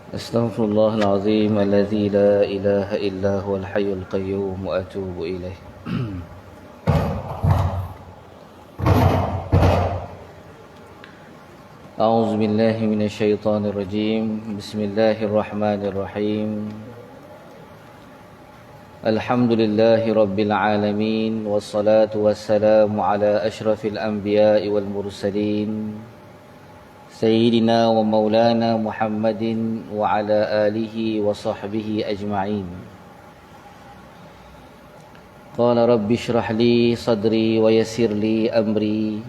أستغفر الله العظيم الذي لا إله إلا هو الحي القيوم وأتوب إليه. أعوذ بالله من الشيطان الرجيم. بسم الله الرحمن الرحيم. الحمد لله رب العالمين والصلاة والسلام على أشرف الأنبياء والمرسلين سيدنا ومولانا محمد وعلى آله وصحبه أجمعين. قال رب اشرح لي صدري ويسر لي أمري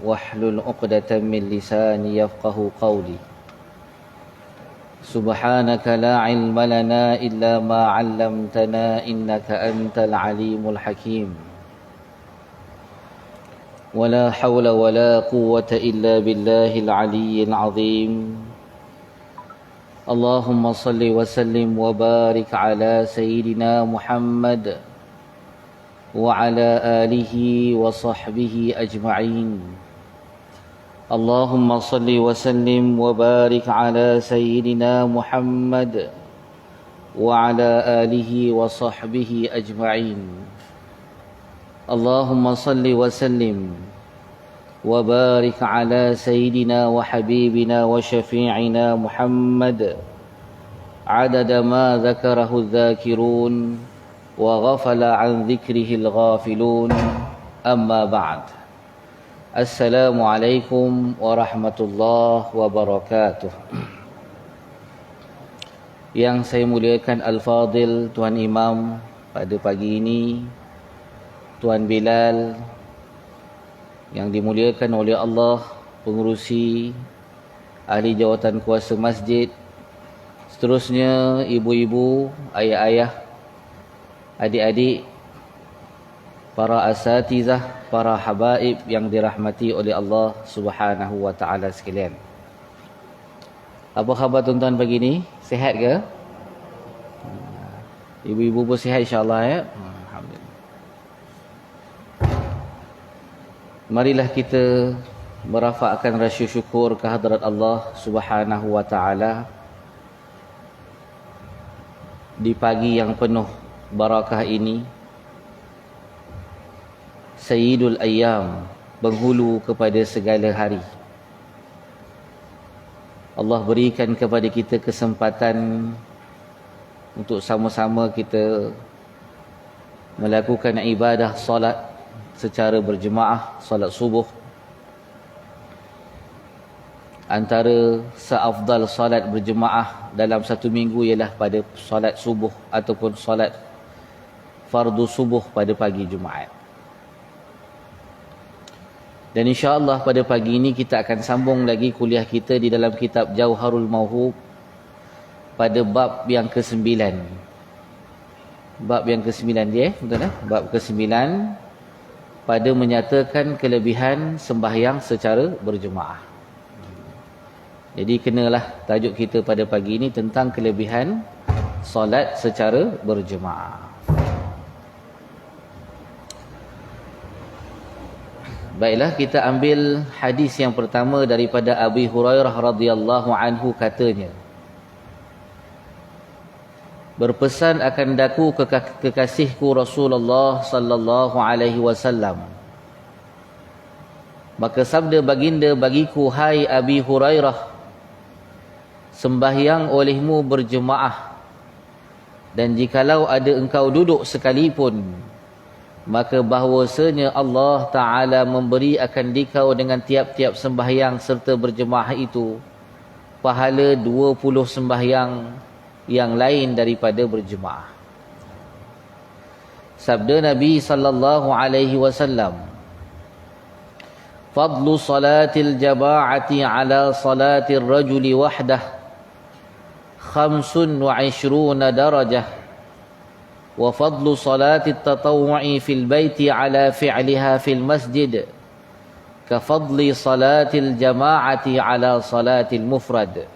واحلل عقدة من لساني يفقه قولي. سبحانك لا علم لنا إلا ما علمتنا إنك أنت العليم الحكيم. ولا حول ولا قوة إلا بالله العلي العظيم. اللهم صل وسلم وبارك على سيدنا محمد وعلى آله وصحبه أجمعين. اللهم صل وسلم وبارك على سيدنا محمد وعلى آله وصحبه أجمعين. اللهم صل وسلم وبارك على سيدنا وحبيبنا وشفيعنا محمد عدد ما ذكره الذاكرون وغفل عن ذكره الغافلون. أما بعد. السلام عليكم ورحمة الله وبركاته. Yang saya muliakan Al-Fadil Tuan Imam pada pagi ini, Tuan Bilal yang dimuliakan oleh Allah, pengurusi, ahli jawatan kuasa masjid, seterusnya ibu-ibu, ayah-ayah, adik-adik, para asatizah, para habaib yang dirahmati oleh Allah Subhanahu wa taala sekalian. Apa khabar tuan-tuan pagi ni? Sihat ke? Ibu-ibu pun sihat insya-Allah ya. Marilah kita merafakkan rasa syukur kehadrat Allah Subhanahu wa taala di pagi yang penuh barakah ini. Sayyidul Ayyam, penghulu kepada segala hari. Allah berikan kepada kita kesempatan untuk sama-sama kita melakukan ibadah solat secara berjemaah, solat subuh. Antara seafdal solat berjemaah dalam satu minggu ialah pada solat subuh ataupun solat fardu subuh pada pagi Jumaat. Dan insya-Allah pada pagi ini kita akan sambung lagi kuliah kita di dalam kitab Jauharul Mauhub pada bab yang ke-9. Bab yang ke-9 dia, betul tak? Bab ke-9 pada menyatakan kelebihan sembahyang secara berjemaah. Jadi kenalah tajuk kita pada pagi ini tentang kelebihan solat secara berjemaah. Baiklah, kita ambil hadis yang pertama daripada Abi Hurairah radhiyallahu anhu, katanya, berpesan akan daku kekasihku Rasulullah sallallahu alaihi wasallam. Maka sabda baginda bagiku, hai Abi Hurairah, sembahyang olehmu berjemaah, dan jikalau ada engkau duduk sekalipun, maka bahawasanya Allah Ta'ala memberi akan dikau dengan tiap-tiap sembahyang serta berjemaah itu pahala 20 sembahyang yang lain daripada berjemaah. Sabda Nabi sallallahu alaihi wasallam, fadlu salatil jama'ati ala salatir rajuli wahdah 25 darajah, wa fadlu salatit tatawwu'i fil baiti ala fi'liha fil masjid ka fadli salatil jama'ati ala salatil mufrad.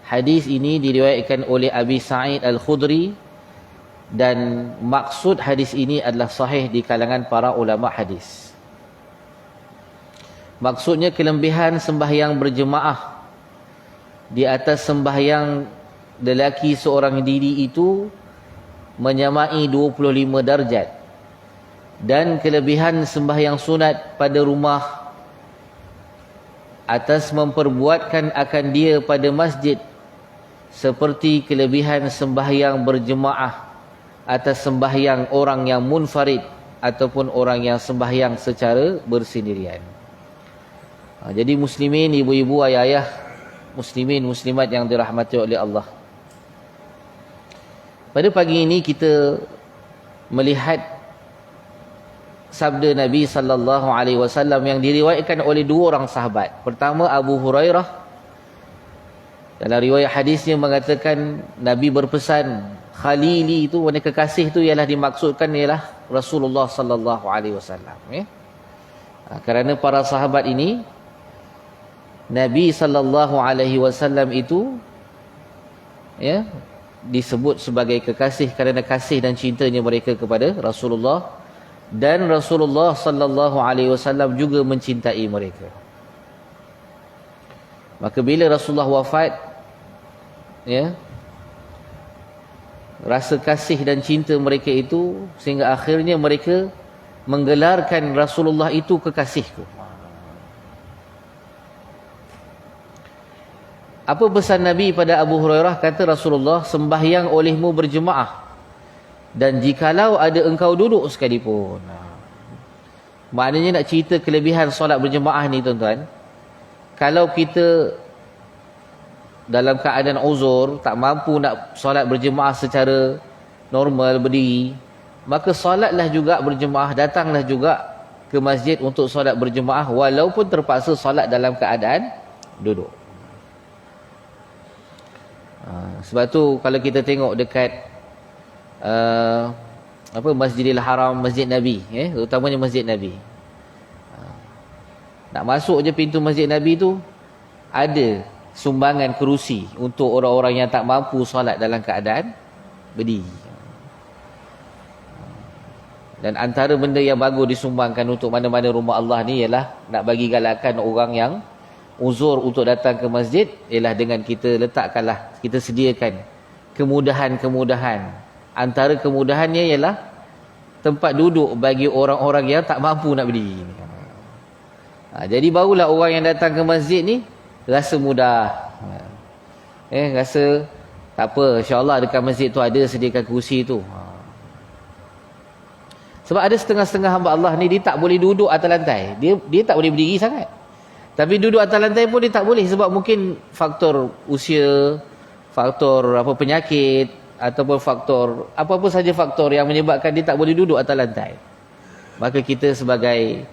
Hadis ini diriwayatkan oleh Abi Sa'id Al-Khudri dan maksud hadis ini adalah sahih di kalangan para ulama hadis. Maksudnya kelebihan sembahyang berjemaah di atas sembahyang lelaki seorang diri itu menyamai 25 darjat, dan kelebihan sembahyang sunat pada rumah atas memperbuatkan akan dia pada masjid seperti kelebihan sembahyang berjemaah atas sembahyang orang yang munfarid ataupun orang yang sembahyang secara bersendirian. Jadi muslimin, ibu-ibu, ayah-ayah, muslimin, muslimat yang dirahmati oleh Allah, pada pagi ini kita melihat sabda Nabi sallallahu alaihi wasallam yang diriwayatkan oleh dua orang sahabat. Pertama, Abu Hurairah, dalam riwayat hadisnya mengatakan Nabi berpesan, Khalili itu, warna kekasih itu ialah dimaksudkan ialah Rasulullah sallallahu alaihi wasallam, kerana para sahabat ini Nabi sallallahu alaihi wasallam itu disebut sebagai kekasih kerana kasih dan cintanya mereka kepada Rasulullah, dan Rasulullah sallallahu alaihi wasallam juga mencintai mereka. Maka bila Rasulullah wafat, rasa kasih dan cinta mereka itu sehingga akhirnya mereka menggelarkan Rasulullah itu kekasihku. Apa pesan Nabi pada Abu Hurairah? Kata Rasulullah, sembahyang olehmu berjemaah, dan jikalau ada engkau duduk sekalipun. Maknanya nak cerita kelebihan solat berjemaah ni tuan-tuan, kalau kita dalam keadaan uzur, tak mampu nak solat berjemaah secara normal berdiri, maka solatlah juga berjemaah, datanglah juga ke masjid untuk solat berjemaah walaupun terpaksa solat dalam keadaan duduk. Sebab tu kalau kita tengok dekat Masjidil Haram, Masjid Nabi, terutamanya Masjid Nabi, nak masuk je pintu Masjid Nabi tu ada sumbangan kerusi untuk orang-orang yang tak mampu solat dalam keadaan berdiri. Dan antara benda yang bagus disumbangkan untuk mana-mana rumah Allah ni ialah nak bagi galakan orang yang uzur untuk datang ke masjid, ialah dengan kita letakkanlah, kita sediakan kemudahan-kemudahan. Antara kemudahannya ialah tempat duduk bagi orang-orang yang tak mampu nak berdiri. Jadi barulah orang yang datang ke masjid ni rasa mudah, rasa tak apa, insyaAllah dekat masjid tu ada sediakan kursi tu. Sebab ada setengah-setengah hamba Allah ni, dia tak boleh duduk atas lantai, dia tak boleh berdiri sangat, tapi duduk atas lantai pun dia tak boleh, sebab mungkin faktor usia, faktor penyakit, ataupun faktor apa-apa saja faktor yang menyebabkan dia tak boleh duduk atas lantai. Maka kita sebagai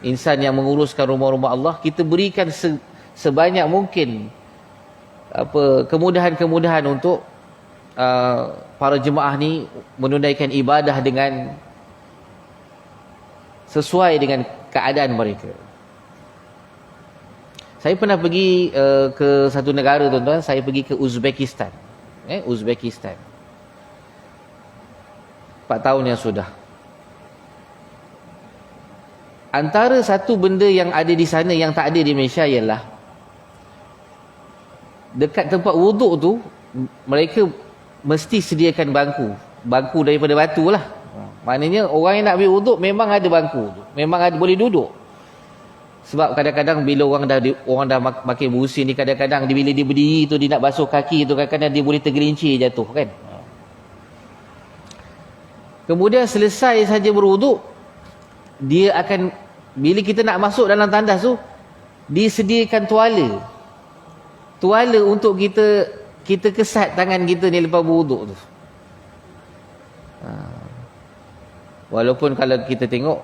insan yang menguruskan rumah-rumah Allah, kita berikan sebanyak mungkin kemudahan-kemudahan untuk para jemaah ni menunaikan ibadah dengan sesuai dengan keadaan mereka. Saya pernah pergi ke satu negara tuan-tuan, saya pergi ke Uzbekistan. Uzbekistan 4 tahun yang sudah. Antara satu benda yang ada di sana yang tak ada di Malaysia ialah dekat tempat wuduk tu mereka mesti sediakan bangku daripada batu lah. Maknanya orang yang nak ambil wuduk memang ada bangku tu, memang ada, boleh duduk. Sebab kadang-kadang bila orang dah makin berusia ni, kadang-kadang bila dia berdiri tu, dia nak basuh kaki tu, kadang-kadang dia boleh tergelincir jatuh kan. Kemudian selesai saja berwuduk, dia akan, bila kita nak masuk dalam tandas tu, disediakan tuala untuk kita kesat tangan kita ni lepas berwuduk tu. Walaupun kalau kita tengok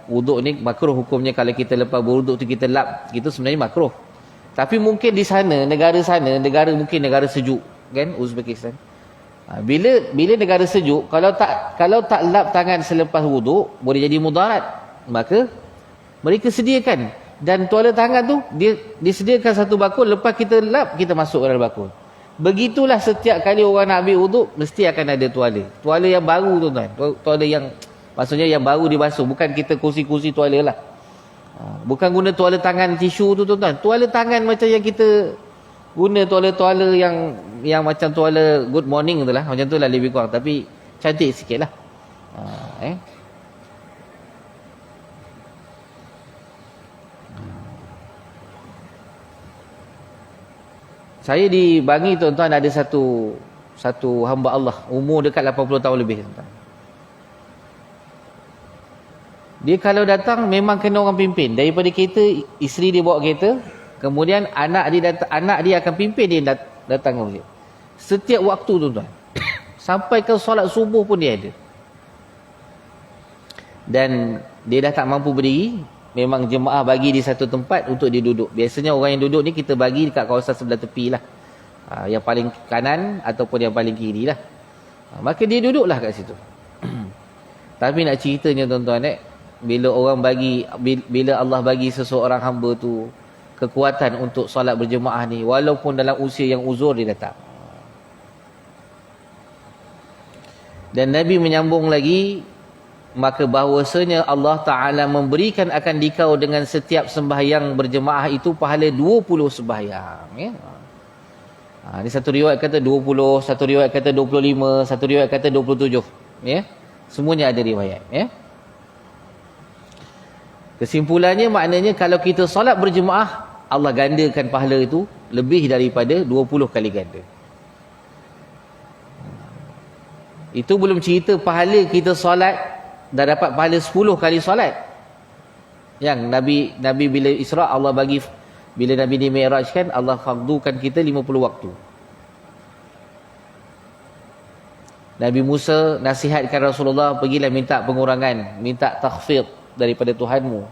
wuduk ni makruh hukumnya, kalau kita lepas berwuduk tu kita lap, itu sebenarnya makruh. Tapi mungkin di sana, negara mungkin negara sejuk kan, Uzbekistan. Bila negara sejuk, kalau tak lap tangan selepas wuduk boleh jadi mudarat, maka mereka sediakan, dan tuala tangan tu dia disediakan satu bakul, lepas kita lap kita masuk dalam bakul. Begitulah setiap kali orang nak ambil wuduk mesti akan ada tuala yang baru tuan-tuan, tuala yang maksudnya yang baru dibasuh, bukan kita kursi-kursi tuala lah. Bukan guna tuala tangan tisu tu tuan-tuan, tuala tangan macam yang kita Guna tuala-tuala yang macam tuala good morning tu lah, macam tu lah lebih kurang, tapi cantik sikit lah. Saya di Bangi tuan-tuan ada satu hamba Allah, umur dekat 80 tahun lebih tuan-tuan. Dia kalau datang memang kena orang pimpin. Daripada kereta, isteri dia bawa kereta, kemudian anak dia akan pimpin dia datang ke masjid. Setiap waktu tuan-tuan. Sampai ke solat subuh pun dia ada. Dan dia dah tak mampu berdiri, memang jemaah bagi di satu tempat untuk dia duduk. Biasanya orang yang duduk ni kita bagi dekat kawasan sebelah tepi lah. Yang paling kanan ataupun yang paling kiri lah. Maka dia duduklah kat situ. Tapi nak ceritanya tuan-tuan, bila Allah bagi seseorang hamba tu kekuatan untuk solat berjemaah ni, walaupun dalam usia yang uzur dia datang. Dan Nabi menyambung lagi, maka bahawasanya Allah Ta'ala memberikan akan dikau dengan setiap sembahyang berjemaah itu pahala 20 sembahyang. Ini satu riwayat kata 20, satu riwayat kata 25, satu riwayat kata 27. Semuanya ada riwayat. Kesimpulannya maknanya kalau kita solat berjemaah, Allah gandakan pahala itu lebih daripada 20 kali ganda. Itu belum cerita pahala kita solat dah dapat pahala 10 kali solat. Yang Nabi bila Isra' Allah bagi, bila Nabi dimi'rajkan, Allah fardukan kita 50 waktu. Nabi Musa nasihatkan Rasulullah, pergilah minta pengurangan, minta takhfid daripada Tuhanmu.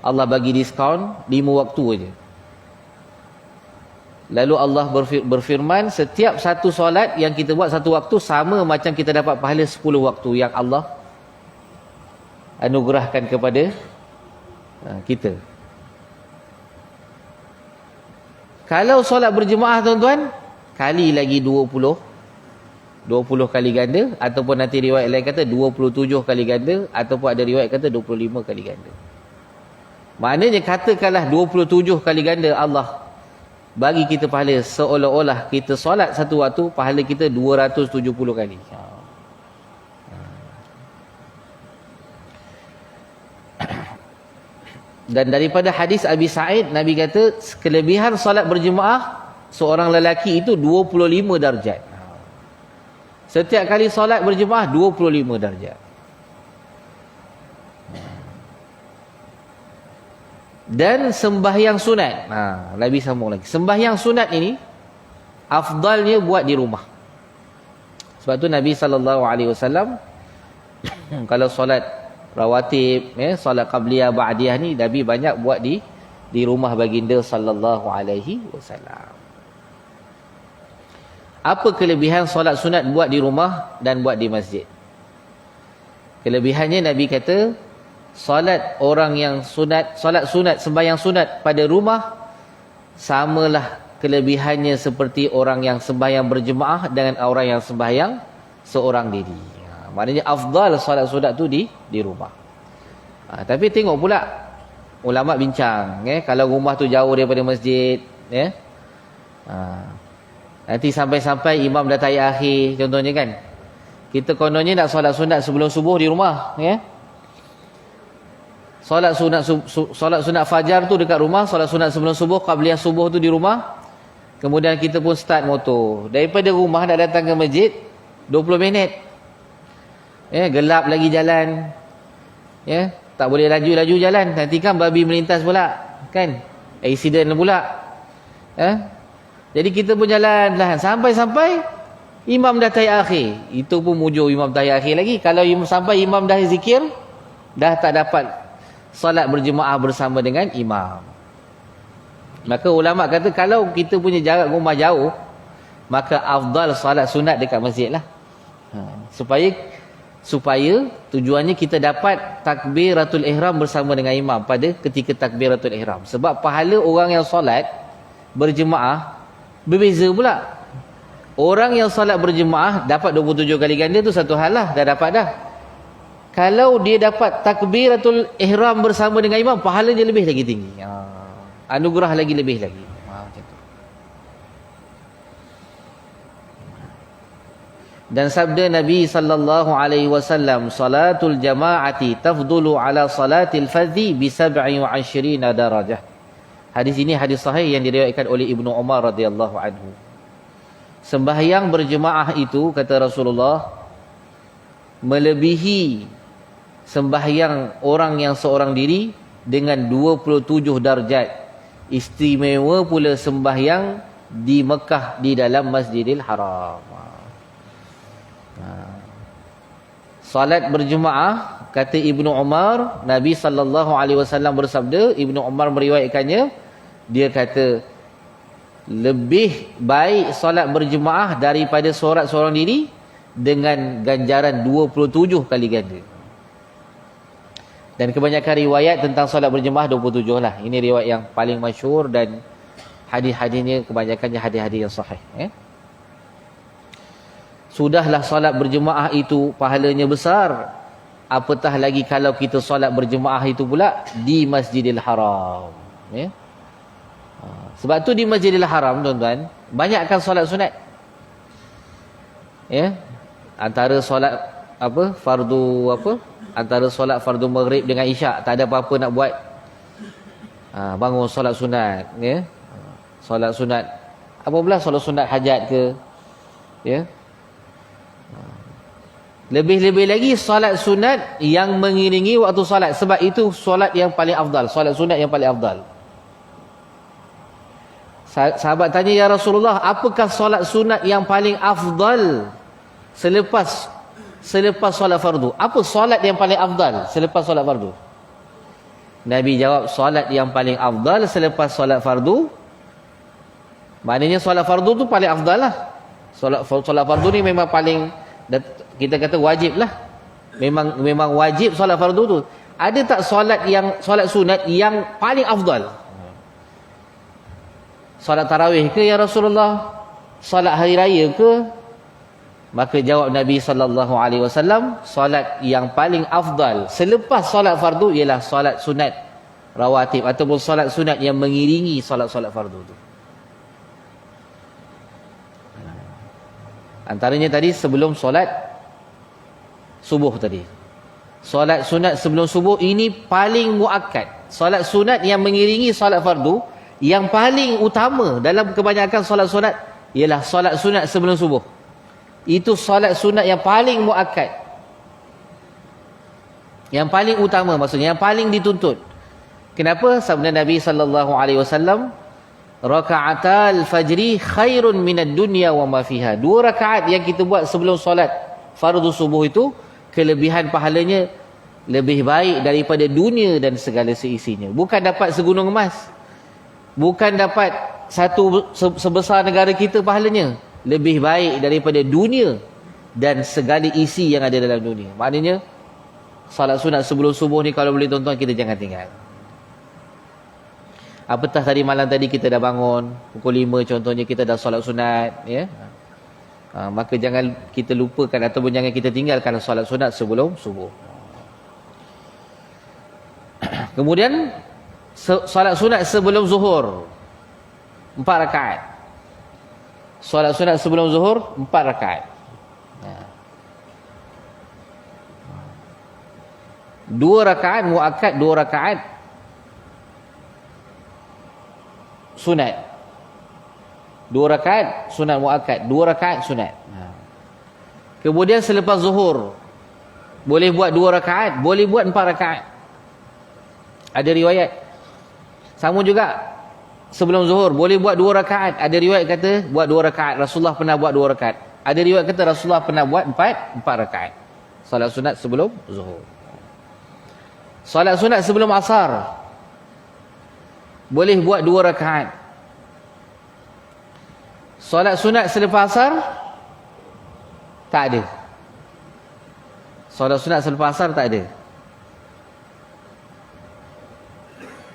Allah bagi diskaun 5 waktu aja. Lalu Allah berfirman, setiap satu solat yang kita buat satu waktu sama macam kita dapat pahala 10 waktu yang Allah anugerahkan kepada kita. Kalau solat berjemaah tuan-tuan, kali lagi 20 kali ganda, ataupun nanti riwayat lain kata 27 kali ganda, ataupun ada riwayat kata 25 kali ganda. Maknanya katakanlah 27 kali ganda Allah bagi kita pahala, seolah-olah kita solat satu waktu, pahala kita 270 kali. Dan daripada hadis Abi Sa'id, Nabi kata kelebihan solat berjemaah seorang lelaki itu 25 darjat. Setiap kali solat berjemaah 25 darjat. Dan sembahyang sunat. Nabi sambung lagi. Sembahyang sunat ini afdalnya buat di rumah. Sebab tu Nabi SAW kalau solat rawatib, solat qabliyah, ba'diyah ni Nabi banyak buat di rumah baginda sallallahu alaihi wasallam. Apa kelebihan solat sunat buat di rumah dan buat di masjid? Kelebihannya Nabi kata, solat orang yang solat sunat, sembahyang sunat pada rumah samalah kelebihannya seperti orang yang sembahyang berjemaah dengan orang yang sembahyang seorang diri. Maknanya afdal solat sunat tu di rumah. Tapi tengok pula ulama bincang, kalau rumah tu jauh daripada masjid, nanti sampai-sampai imam dah tayyat akhir contohnya kan. Kita kononnya nak solat sunat sebelum subuh di rumah, Solat sunat fajar tu dekat rumah, solat sunat sebelum subuh, qabliyah subuh tu di rumah. Kemudian kita pun start motor. Daripada rumah nak datang ke masjid 20 minit. Gelap lagi jalan. Tak boleh laju-laju jalan. Nanti kan babi melintas pula, kan? Accident pula. Jadi kita pun jalan perlahan sampai imam dah tayyat akhir. Itu pun mujur imam tayyat akhir lagi. Kalau sampai imam dah zikir, dah tak dapat solat berjemaah bersama dengan imam. Maka ulama kata kalau kita punya jarak rumah jauh, maka afdal solat sunat dekat masjid lah. Supaya tujuannya kita dapat takbiratul ihram bersama dengan imam pada ketika takbiratul ihram. Sebab pahala orang yang solat berjemaah berbeza pula. Orang yang solat berjemaah dapat 27 kali ganda tu satu hal lah, dah dapat dah. Kalau dia dapat takbiratul ihram bersama dengan imam, pahalanya lebih lagi tinggi. Anugerah lagi lebih lagi. Macam tu. Dan sabda Nabi sallallahu alaihi wasallam, salatul jama'ati tafdulu ala salatil fardhi bi 27 darajah. Hadis ini hadis sahih yang diriwayatkan oleh Ibnu Umar radhiyallahu anhu. Sembahyang berjemaah itu, kata Rasulullah, melebihi sembahyang orang yang seorang diri dengan 27 darjat. Istimewa pula sembahyang di Mekah di dalam Masjidil Haram. Salat berjemaah, kata Ibnu Umar, Nabi sallallahu alaihi wasallam bersabda, Ibnu Umar meriwayatkannya, dia kata lebih baik solat berjemaah daripada solat seorang diri dengan ganjaran 27 kali ganda. Dan kebanyakan riwayat tentang solat berjemaah 27 lah. Ini riwayat yang paling masyhur dan hadis-hadisnya kebanyakannya hadis-hadis yang sahih. Sudahlah solat berjemaah itu pahalanya besar, apatah lagi kalau kita solat berjemaah itu pula di Masjidil Haram. Sebab tu di Masjidil Haram, tuan-tuan, banyakkan solat sunat. Antara solat antara solat fardu maghrib dengan isyak, tak ada apa-apa nak buat, bangun solat sunat, solat sunat apa pula, solat sunat hajat ke, lebih-lebih lagi solat sunat yang mengiringi waktu solat, sebab itu solat yang paling afdal, solat sunat yang paling afdal. Sahabat tanya, ya Rasulullah, apakah solat sunat yang paling afdal selepas solat fardu? Apa solat yang paling afdal selepas solat fardu? Nabi jawab, solat yang paling afdal selepas solat fardu, maknanya solat fardu tu paling afdal lah. Solat fardu ni memang paling, kita kata wajib lah. Memang wajib solat fardu tu. Ada tak solat sunat yang paling afdal? Solat tarawih ke ya Rasulullah? Solat hari raya ke? Maka jawab Nabi sallallahu alaihi wasallam, solat yang paling afdal selepas solat fardu ialah solat sunat rawatib ataupun solat sunat yang mengiringi solat-solat fardu tu. Antaranya tadi sebelum solat subuh tadi. Solat sunat sebelum subuh ini paling muakkad. Solat sunat yang mengiringi solat fardu yang paling utama dalam kebanyakan solat sunat ialah solat sunat sebelum subuh. Itu solat sunat yang paling muakkad, yang paling utama, maksudnya yang paling dituntut. Kenapa? Sabda Nabi sallallahu alaihi wasallam, raka'atal fajri khairun minad dunya wa ma fiha. 2 rakaat yang kita buat sebelum solat fardu subuh itu, kelebihan pahalanya lebih baik daripada dunia dan segala seisinya. Bukan dapat segunung emas, bukan dapat satu sebesar negara kita pahalanya, lebih baik daripada dunia dan segala isi yang ada dalam dunia. Maknanya salat sunat sebelum subuh ni kalau boleh tuan-tuan, kita jangan tinggal. Apatah tadi malam tadi kita dah bangun pukul 5 contohnya, kita dah solat sunat, maka jangan kita lupakan ataupun jangan kita tinggalkan solat sunat sebelum subuh. Kemudian solat sunat sebelum zuhur 4 rakaat. Solat sunat sebelum zuhur 4 rakaat. 2 rakaat muakkad, 2 rakaat sunat. 2 rakaat sunat muakkad, 2 rakaat sunat. Kemudian selepas zuhur boleh buat 2 rakaat, boleh buat 4 rakaat. Ada riwayat sama juga sebelum zuhur boleh buat 2 rakaat. Ada riwayat kata buat 2 rakaat, Rasulullah pernah buat 2 rakaat. Ada riwayat kata Rasulullah pernah buat 4 rakaat. Salat sunat sebelum zuhur. Salat sunat sebelum asar boleh buat 2 rakaat. Salat sunat selepas asar tak ada. Salat sunat selepas asar tak ada.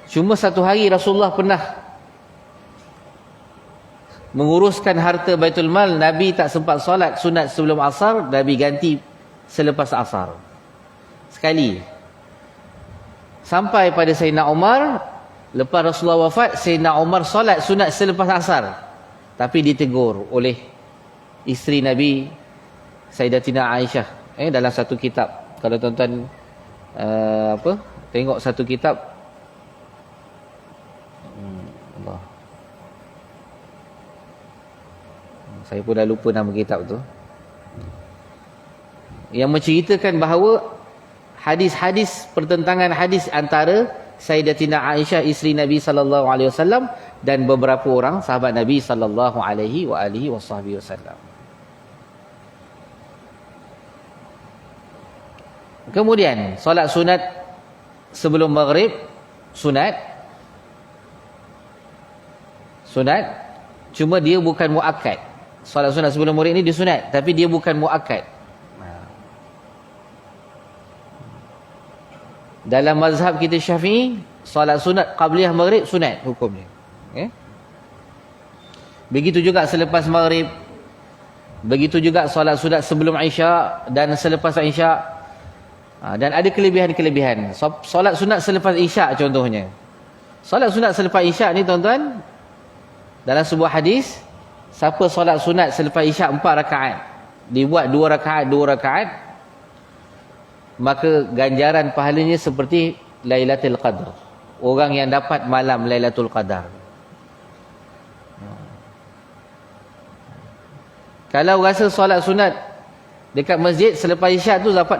Cuma satu hari Rasulullah pernah menguruskan harta Baitul Mal, Nabi tak sempat solat sunat sebelum asar, Nabi ganti selepas asar sekali. Sampai pada Sayyidina Umar, lepas Rasulullah wafat, Sayyidina Umar solat sunat selepas asar, tapi ditegur oleh isteri Nabi Sayyidatina Aisyah dalam satu kitab. Kalau tuan-tuan tengok satu kitab, Allah, saya pun dah lupa nama kitab tu, yang menceritakan bahawa hadis-hadis, pertentangan hadis antara Sayyidatina Aisyah isteri Nabi sallallahu alaihi wasallam dan beberapa orang sahabat Nabi sallallahu alaihi wasallam. Kemudian solat sunat sebelum maghrib, sunat, cuma dia bukan muakkad. Solat sunat sebelum maghrib ni dia sunat, tapi dia bukan muakkad. Dalam mazhab kita Syafi'i, solat sunat qabliyah maghrib sunat hukumnya. Begitu juga selepas maghrib, begitu juga solat sunat sebelum isyak dan selepas isyak. Dan ada kelebihan-kelebihan. Solat sunat selepas isyak contohnya. Solat sunat selepas isyak ni tuan-tuan, dalam sebuah hadis, siapa solat sunat selepas isyak 4 rakaat, dibuat 2 rakaat, maka ganjaran pahalanya seperti Lailatul Qadar. Orang yang dapat malam Lailatul Qadar. Kalau rasa solat sunat dekat masjid selepas isyak tu dapat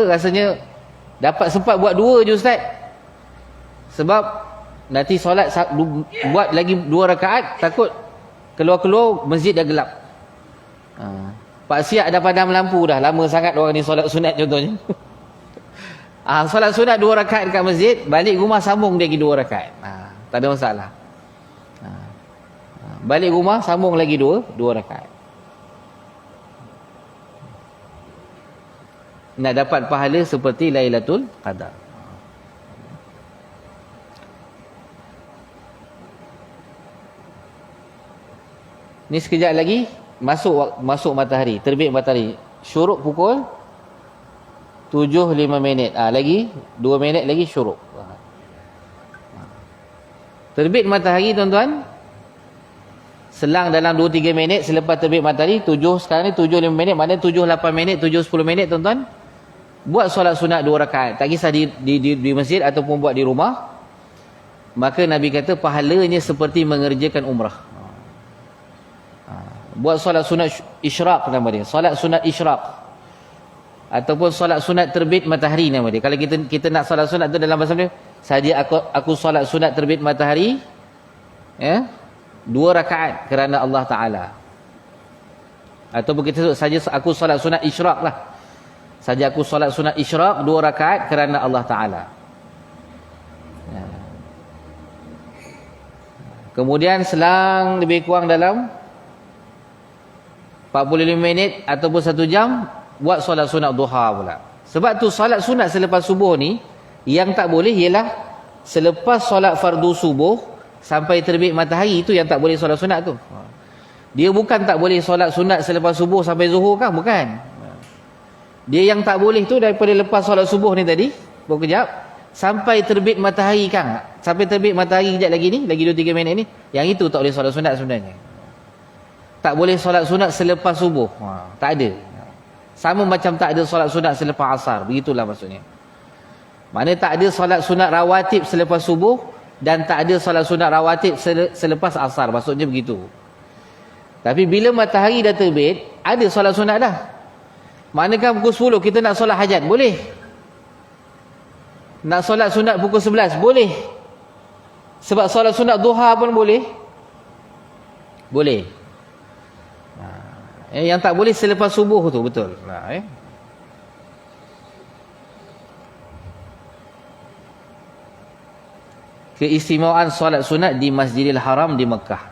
rasanya dapat sempat buat 2 je ustaz. Sebab nanti solat buat lagi 2 rakaat, takut keluar-keluar masjid dah gelap. Pak siap dah padam lampu dah, lama sangat orang ni solat sunat contohnya. Solat sunat 2 rakaat dekat masjid, balik rumah sambung lagi 2 rakaat. Tak ada masalah. Balik rumah sambung lagi 2 rakaat. Nak dapat pahala seperti Lailatul Qadar. Ni sekejap lagi masuk matahari, terbit matahari. Syuruk pukul 7.05. Lagi 2 minit lagi syuruk. Terbit matahari tuan-tuan, selang dalam 2-3 minit selepas terbit matahari, sekarang ni 7.05, maknanya 7-8 minit, 7-10 minit tuan-tuan, buat solat sunat 2 rakaat. Tak kisah di masjid ataupun buat di rumah. Maka Nabi kata pahalanya seperti mengerjakan umrah. Buat solat sunat isyraq nama dia, solat sunat isyraq, ataupun solat sunat terbit matahari nama dia. Kalau kita nak solat sunat tu dalam bahasa dia, saja aku solat sunat terbit matahari 2 rakaat kerana Allah Ta'ala. Ataupun kita sebut saja aku solat sunat isyraq lah, saja aku solat sunat isyraq 2 rakaat kerana Allah Ta'ala. Kemudian selang lebih kurang dalam 45 minit ataupun 1 jam, buat solat sunat duha pula. Sebab tu solat sunat selepas subuh ni, yang tak boleh ialah selepas solat fardu subuh sampai terbit matahari, itu yang tak boleh solat sunat tu. Dia bukan tak boleh solat sunat selepas subuh sampai zuhur kan, bukan. Dia yang tak boleh tu daripada lepas solat subuh ni tadi, berkejap, sampai terbit matahari kan. Sampai terbit matahari kejap lagi ni, lagi 2-3 minit ni, yang itu tak boleh solat sunat sebenarnya. Tak boleh solat sunat selepas subuh. Tak ada. Sama macam tak ada solat sunat selepas asar. Begitulah maksudnya. Maknanya tak ada solat sunat rawatib selepas subuh dan tak ada solat sunat rawatib selepas asar. Maksudnya begitu. Tapi bila matahari dah terbit, ada solat sunat dah. Maknanya pukul 10 kita nak solat hajat, boleh. Nak solat sunat pukul 11, boleh. Sebab solat sunat duha pun boleh. Boleh. Yang tak boleh selepas subuh tu, betul. Keistimewaan solat sunat di Masjidil Haram di Mekah.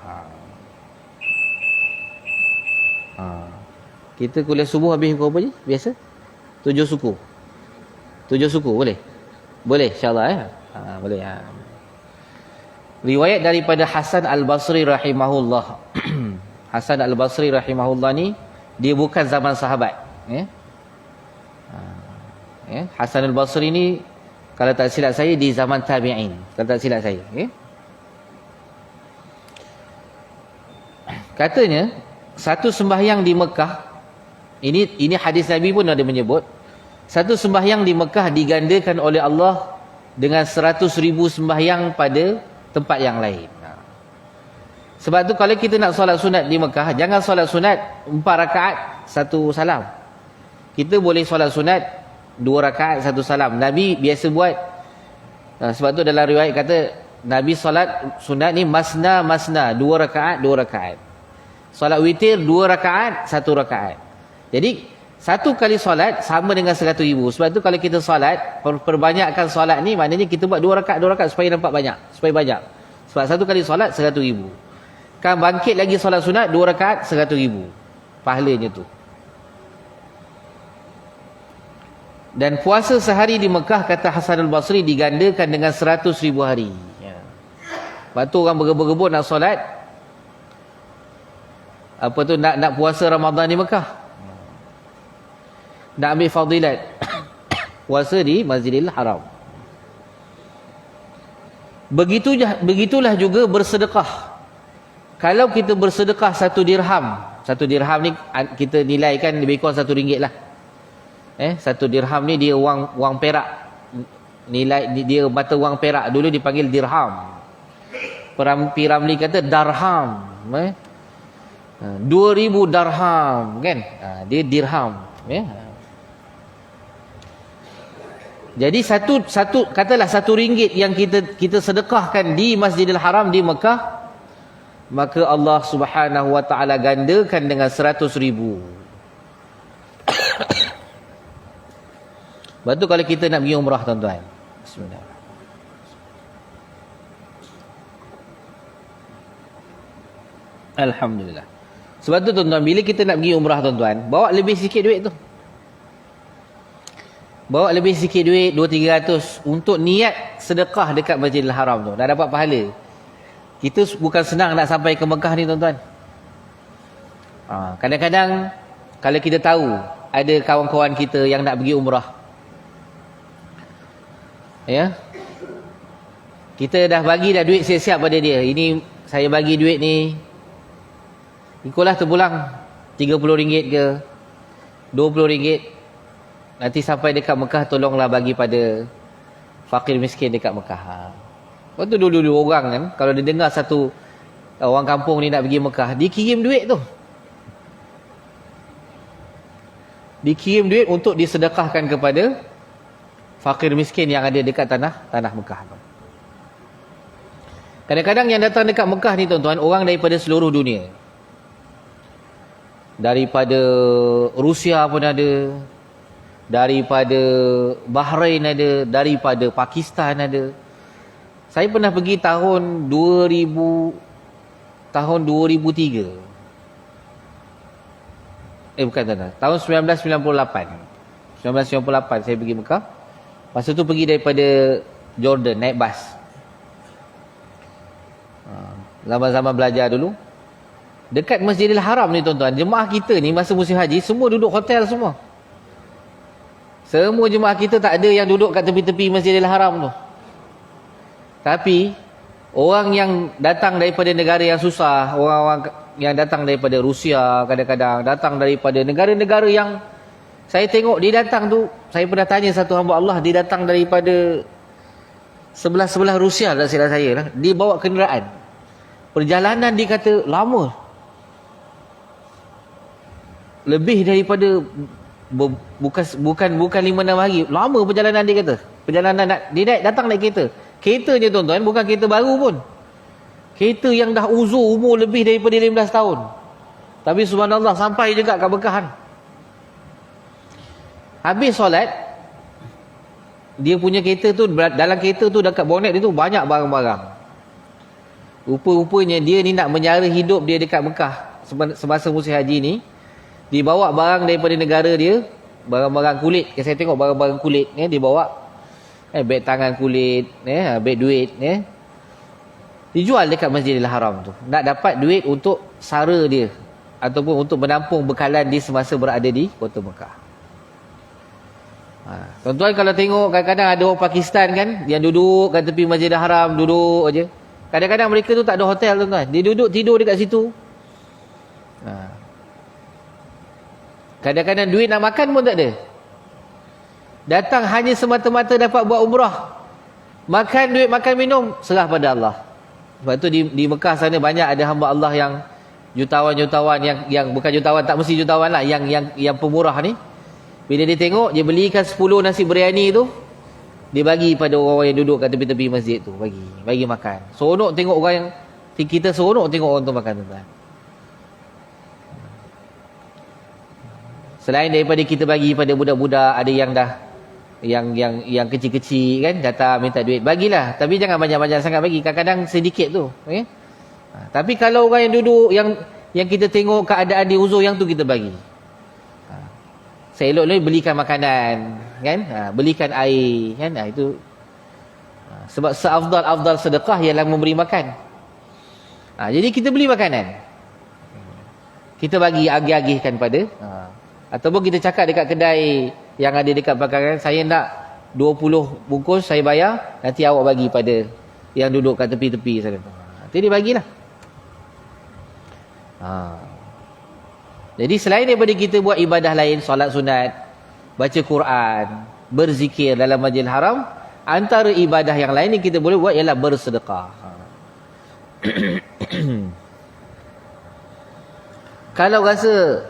Kita kuliah subuh habis pukul apa je? Biasa? 7 suku. 7 suku boleh? Boleh insya-Allah boleh. Riwayat daripada Hasan Al-Basri rahimahullah. Hasan Al-Basri rahimahullah ni, dia bukan zaman sahabat. Hasan Al-Basri ni, kalau tak silap saya, di zaman tabi'in. Kalau tak silap saya. Katanya, satu sembahyang di Mekah, Ini hadis Nabi pun ada menyebut, satu sembahyang di Mekah digandakan oleh Allah dengan 100,000 sembahyang pada tempat yang lain. Sebab tu kalau kita nak solat sunat di Mekah, jangan solat sunat 4 rakaat 1 salam. Kita boleh solat sunat 2 rakaat 1 salam. Nabi biasa buat. Sebab tu dalam riwayat kata Nabi solat sunat ni masna 2 rakaat 2 rakaat. Solat witir 2 rakaat 1 rakaat. Jadi satu kali solat sama dengan 100,000. Sebab tu kalau kita solat, perbanyakkan solat ni maknanya kita buat 2 rakaat 2 rakaat supaya nampak banyak, supaya banyak. Sebab satu kali solat 100,000. Kan bangkit lagi solat sunat 2 rakaat 100,000 pahalanya tu. Dan puasa sehari di Mekah, kata Hasan al-Basri, digandakan dengan 100,000 hari. Lepas tu orang bergebur-gebur nak solat, apa tu, nak puasa Ramadan di Mekah, nak ambil fadilat puasa di Masjidil Haram. Begitulah juga bersedekah. Kalau kita bersedekah 1 dirham, 1 dirham ni kita nilaikan lebih kurang RM1 lah. 1 dirham ni dia wang perak. Nilai dia mata wang perak, dulu dipanggil dirham. P. Ramli kata darham. 2,000 darham kan? Dia dirham. Jadi katalah RM1 yang kita sedekahkan di Masjidil Haram di Mekah, maka Allah Subhanahu wa taala gandakan dengan 100,000. Lepas tu kalau kita nak pergi umrah tuan-tuan, bismillah, alhamdulillah. Sebab tu tuan-tuan, bila kita nak pergi umrah tuan-tuan, bawa lebih sikit duit tu. Bawa lebih sikit duit, 200-300 untuk niat sedekah dekat Masjidil Haram tu, dah dapat pahala. Kita bukan senang nak sampai ke Mekah ni tuan-tuan. Kadang-kadang kalau kita tahu ada kawan-kawan kita yang nak pergi umrah, ya, kita dah bagi dah duit siap-siap pada dia. Ini saya bagi duit ni, ikutlah terpulang RM30 ke RM20. Nanti sampai dekat Mekah, tolonglah bagi pada fakir miskin dekat Mekah. Lepas tu dulu-dulu orang kan, kalau dia dengar satu orang kampung ni nak pergi Mekah, dikirim duit tu. Dikirim duit untuk disedekahkan kepada fakir miskin yang ada dekat tanah Mekah. Kadang-kadang yang datang dekat Mekah ni tuan-tuan, orang daripada seluruh dunia. Daripada Rusia pun ada, daripada Bahrain ada, daripada Pakistan ada. Saya pernah pergi tahun 2003. Bukan tuan-tuan, tahun 1998. 1998 saya pergi Mekah. Masa tu pergi daripada Jordan naik bas. Zaman-zaman belajar dulu. Dekat Masjidil Haram ni tuan-tuan, jemaah kita ni masa musim haji semua duduk hotel semua. Semua jemaah kita tak ada yang duduk kat tepi-tepi Masjidil Haram tu. Tapi orang yang datang daripada negara yang susah, orang-orang yang datang daripada Rusia, kadang-kadang datang daripada negara-negara yang saya tengok dia datang tu, saya pernah tanya satu hamba Allah, dia datang daripada sebelah Rusia tak silap saya lah. Dia bawa kenderaan. Perjalanan dia kata lama. Lebih daripada bukan 5-6 hari. Lama perjalanan dia kata. Perjalanan dia datang naik kereta. Kereta je tuan-tuan, bukan kereta baru pun. Kereta yang dah uzur, umur lebih daripada 15 tahun. Tapi subhanallah sampai juga kat Mekah. Habis solat, dia punya kereta tu, dalam kereta tu dekat bonet dia tu banyak barang-barang. Rupa-rupanya dia ni nak menyara hidup dia dekat Mekah semasa musim haji ni. Dibawa barang daripada negara dia, barang-barang kulit. Saya tengok barang-barang kulit ni dia bawa. Beg tangan kulit, beg duit, dijual dekat Masjidil Haram tu. Nak dapat duit untuk sara dia ataupun untuk menampung bekalan dia semasa berada di kota Mekah. Tuan-tuan kalau tengok kadang-kadang ada orang Pakistan kan, yang duduk kat tepi Masjidil Haram, duduk aje. Kadang-kadang mereka tu tak ada hotel tuan-tuan. Dia duduk tidur dekat situ. Kadang-kadang duit nak makan pun tak ada. Datang hanya semata-mata dapat buat umrah. Makan duit, makan minum, serah pada Allah. Sebab tu di Mekah sana banyak ada hamba Allah yang jutawan-jutawan, yang bukan jutawan, tak mesti jutawan lah, yang pemurah ni. Bila dia tengok, dia belikan 10 nasi biryani tu, dia bagi pada orang-orang yang duduk kat tepi-tepi masjid tu. Bagi makan. Seronok tengok orang yang, kita seronok tengok orang tu makan, tuan-tuan. Selain daripada kita bagi pada budak-budak, ada yang dah yang kecil-kecil kan, datang minta duit, bagilah, tapi jangan banyak-banyak sangat bagi, kadang-kadang sedikit tu, okay? Tapi kalau orang yang duduk, yang kita tengok keadaan di uzur, yang tu kita bagi. Seelok-elok belikan makanan kan, belikan air kan, itu sebab seafdal sedekah ialah memberi makan. Jadi kita beli makanan, kita bagi, agih-agihkan pada, ataupun kita cakap dekat kedai yang ada dekat belakang, saya nak 20 bungkus, saya bayar, nanti awak bagi pada yang duduk kat tepi-tepi sana. Nanti dia bagilah. Jadi selain daripada kita buat ibadah lain, solat sunat, baca Quran, berzikir dalam Masjidil Haram, antara ibadah yang lain yang kita boleh buat ialah bersedekah. Kalau rasa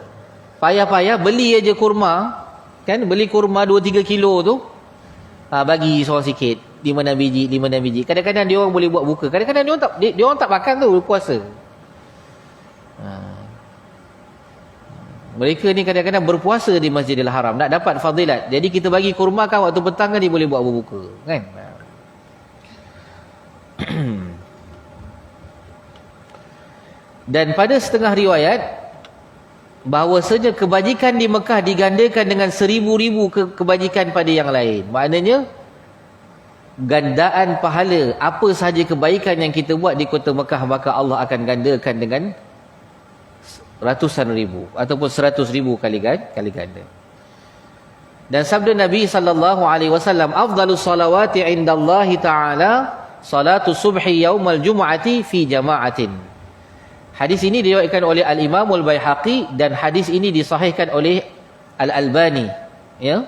payah-payah, beli aja kurma, kan, beli kurma 2-3 kilo tu, bagi seorang sikit, 5-6 biji. Kadang-kadang dia orang boleh buat buka, kadang-kadang dia orang tak makan tu, puasa. Mereka ni kadang-kadang berpuasa di Masjidil Haram, nak dapat fadilat. Jadi kita bagi kurma kan, waktu petang kan dia boleh buat berbuka, kan. Dan pada setengah riwayat, bahawasanya kebajikan di Mekah digandakan dengan 1000-1000 kebajikan pada yang lain. Maknanya gandaan pahala apa sahaja kebaikan yang kita buat di kota Mekah, maka Allah akan gandakan dengan ratusan ribu ataupun 100,000 kali ganda. Dan sabda Nabi sallallahu alaihi wasallam, afdalus salawati indallahi ta'ala salatu subhi yaumal jumu'ati fi jama'atin. Hadis ini diriwayatkan oleh Al-Imam Al-Baihaqi dan hadis ini disahihkan oleh Al-Albani, ya.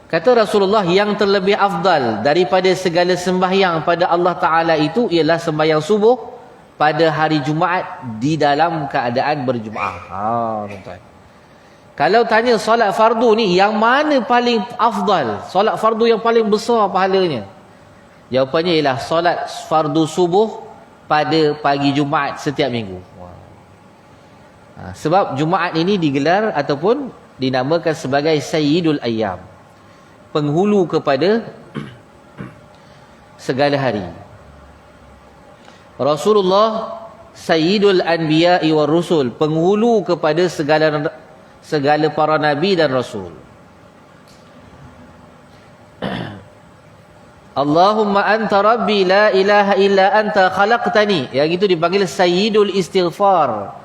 Kata Rasulullah, yang terlebih afdal daripada segala sembahyang pada Allah Taala itu ialah sembahyang subuh pada hari Jumaat di dalam keadaan berjemaah. Tuan-tuan, kalau tanya solat fardu ni yang mana paling afdal, solat fardu yang paling besar pahalanya, jawapannya ialah solat fardu subuh pada pagi Jumaat setiap minggu. Sebab Jumaat ini digelar ataupun dinamakan sebagai Sayyidul Ayyam, penghulu kepada segala hari. Rasulullah Sayyidul Anbiya'i war Rusul, penghulu kepada segala para nabi dan rasul. Allahumma anta rabbi la ilaha illa anta khalaqtani, yang itu dipanggil Sayyidul Istighfar,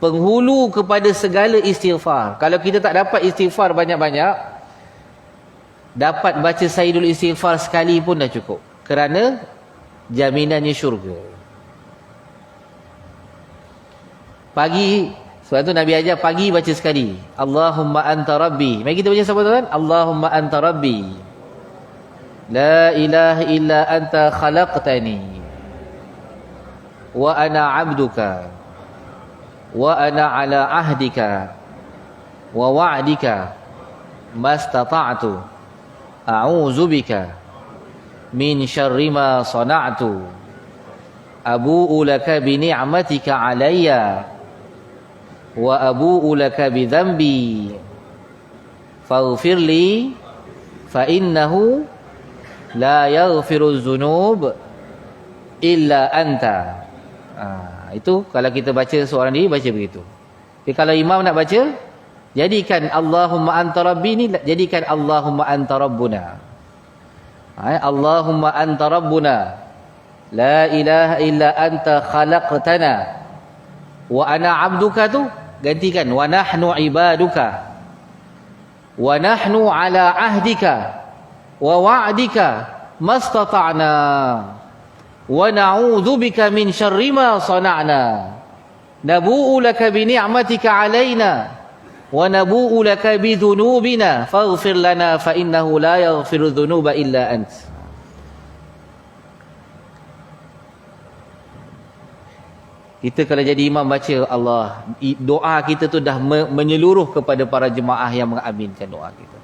penghulu kepada segala istighfar. Kalau kita tak dapat istighfar banyak-banyak, dapat baca Sayyidul Istighfar sekali pun dah cukup, kerana jaminannya syurga. Pagi, sebab tu Nabi ajar pagi baca sekali, Allahumma anta rabbi. Mari kita baca sama tuan. Allahumma anta rabbi la ilaha illa anta khalaqtani wa ana abduka wa ana ala ahdika wa wa'dika mastata'tu a'udzu bika min syarri ma sana'tu abu'u laka bi ni'matika alayya wa abu'u laka bi dhanbi faghfir li fa innahu la yaghfiru dzunub illa anta. Itu kalau kita baca seorang diri baca begitu. Tapi kalau imam nak baca, jadikan Allahumma anta rabbi ni, jadikan Allahumma anta rabbuna. Allahumma anta rabbuna la ilaha illa anta khalaqtana wa ana abduka, tu gantikan wa nahnu ibaduka wa nahnu ala ahdika wa wa'dika mastata'na wa na'udzu bika min syarri ma sana'na nabu'u laka bi ni'matika 'alaina wa nabu'u laka bi dhunubina faghfir lana fa innahu la yaghfiru dhunuba illa ant. Kita kalau jadi imam baca Allah, doa kita tu dah menyeluruh kepada para jemaah yang mengaminkan doa kita.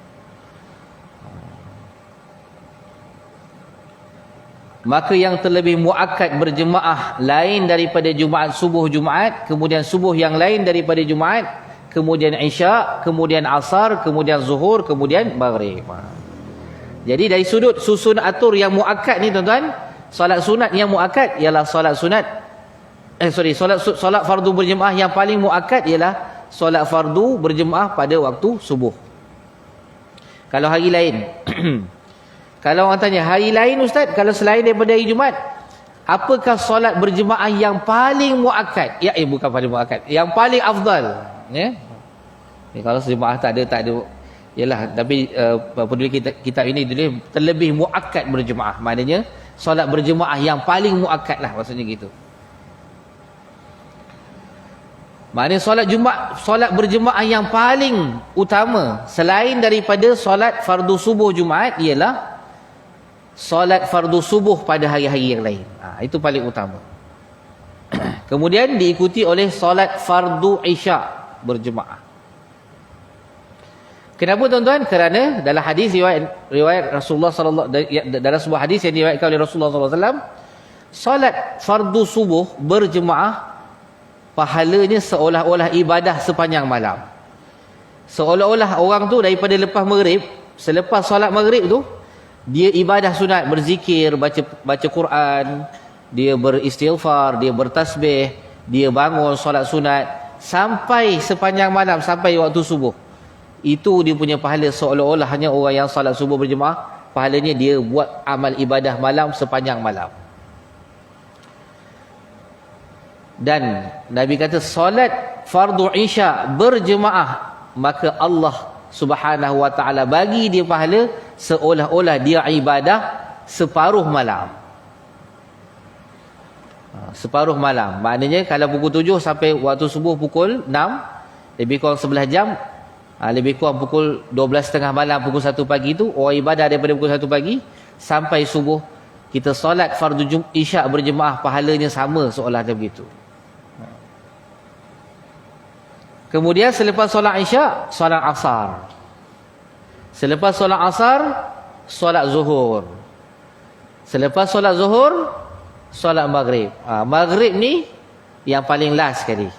Maka yang terlebih muakkad berjemaah lain daripada Jumaat subuh Jumaat, kemudian subuh yang lain daripada Jumaat, kemudian Isyak, kemudian Asar, kemudian Zuhur, kemudian Maghrib. Jadi dari sudut susun atur yang muakkad ni tuan-tuan, solat sunat yang muakkad ialah solat sunat solat fardu berjemaah yang paling muakkad ialah solat fardu berjemaah pada waktu subuh. Kalau hari lain kalau orang tanya hari lain ustaz, kalau selain daripada hari Jumaat, apakah solat berjemaah yang paling muakkad? Ya, bukan paling muakkad, yang paling afdal, ya. Kalau jemaah tak ada yalah, tapi peduli kitab ini dulu terlebih muakkad berjemaah, maknanya solat berjemaah yang paling muakkad lah, maksudnya gitu. Maknanya solat berjemaah yang paling utama selain daripada solat fardu subuh Jumaat ialah solat fardu subuh pada hari-hari yang lain. Itu paling utama. Kemudian diikuti oleh solat fardu Isyak berjemaah. Kenapa tuan-tuan? Kerana dalam hadis riwayat Rasulullah dalam sebuah hadis yang diriwayatkan oleh Rasulullah SAW, solat fardu subuh berjemaah pahalanya seolah-olah ibadah sepanjang malam. Seolah-olah orang tu daripada lepas maghrib, selepas solat maghrib tu, dia ibadah sunat, berzikir, baca Quran, dia beristighfar, dia bertasbih, dia bangun solat sunat sampai sepanjang malam, sampai waktu subuh. Itu dia punya pahala, seolah-olah hanya orang yang solat subuh berjemaah, pahalanya dia buat amal ibadah malam sepanjang malam. Dan Nabi kata solat fardu Isyak berjemaah, maka Allah Subhanahu wa ta'ala bagi dia pahala seolah-olah dia ibadah separuh malam. Separuh malam, maknanya kalau pukul 7 sampai waktu subuh pukul 6, lebih kurang 11 jam, lebih kurang pukul 12.30 malam, pukul 1 pagi tu orang ibadah daripada pukul 1 pagi sampai subuh. Kita solat fardu Isyak berjemaah, pahalanya sama seolah ada begitu. Kemudian selepas solat Isyak, solat Asar. Selepas solat Asar, solat Zuhur. Selepas solat Zuhur, solat Maghrib. Maghrib ni yang paling last sekali.